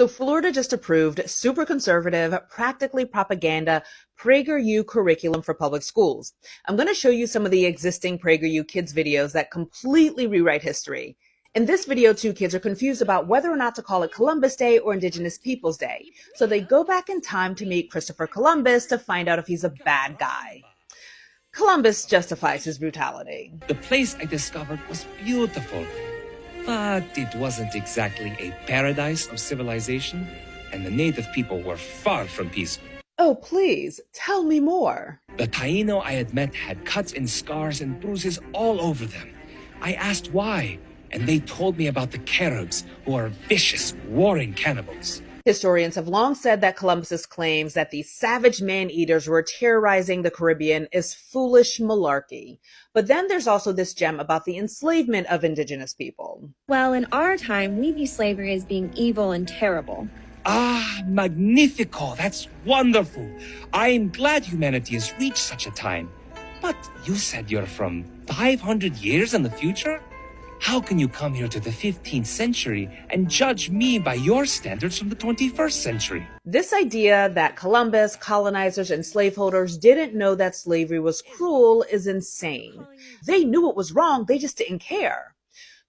So Florida just approved super conservative, practically propaganda PragerU curriculum for public schools. I'm going to show you some of the existing PragerU kids videos that completely rewrite history. In this video, two kids are confused about whether or not to call it Columbus Day or Indigenous Peoples Day. So they go back in time to meet Christopher Columbus to find out if he's a bad guy. Columbus justifies his brutality. The place I discovered was beautiful, but it wasn't exactly a paradise of civilization, and the native people were far from peaceful. Oh, please, tell me more. The Taino I had met had cuts and scars and bruises all over them. I asked why, and they told me about the Caribs, who are vicious, warring cannibals. Historians have long said that Columbus's claims that these savage man-eaters were terrorizing the Caribbean is foolish malarkey. But then there's also this gem about the enslavement of indigenous people. Well, in our time, we view slavery as being evil and terrible. Ah, magnifico! That's wonderful! I'm glad humanity has reached such a time. But you said you're from 500 years in the future? How can you come here to the 15th century and judge me by your standards from the 21st century? This idea that Columbus, colonizers, and slaveholders didn't know that slavery was cruel is insane. They knew it was wrong, they just didn't care.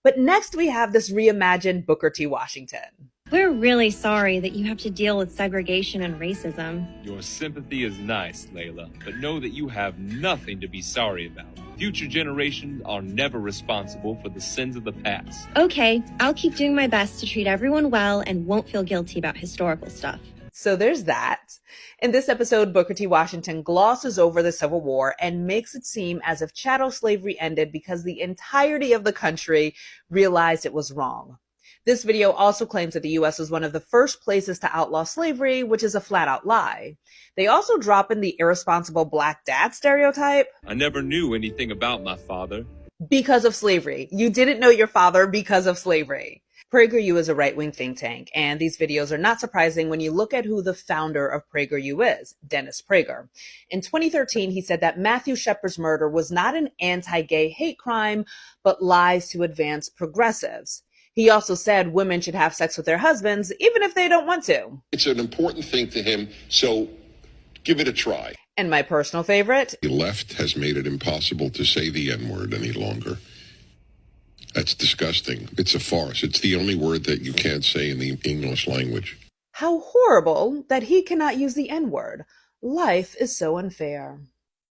But next we have this reimagined Booker T. Washington. We're really sorry that you have to deal with segregation and racism. Your sympathy is nice, Layla, but know that you have nothing to be sorry about. Future generations are never responsible for the sins of the past. Okay, I'll keep doing my best to treat everyone well and won't feel guilty about historical stuff. So there's that. In this episode, Booker T. Washington glosses over the Civil War and makes it seem as if chattel slavery ended because the entirety of the country realized it was wrong. This video also claims that the U.S. was one of the first places to outlaw slavery, which is a flat-out lie. They also drop in the irresponsible black dad stereotype. I never knew anything about my father. Because of slavery. You didn't know your father because of slavery. PragerU is a right-wing think tank, and these videos are not surprising when you look at who the founder of PragerU is, Dennis Prager. In 2013, he said that Matthew Shepard's murder was not an anti-gay hate crime, but lies to advance progressives. He also said women should have sex with their husbands, even if they don't want to. It's an important thing to him, so give it a try. And my personal favorite? The left has made it impossible to say the N-word any longer. That's disgusting. It's a farce. It's the only word that you can't say in the English language. How horrible that he cannot use the N-word. Life is so unfair.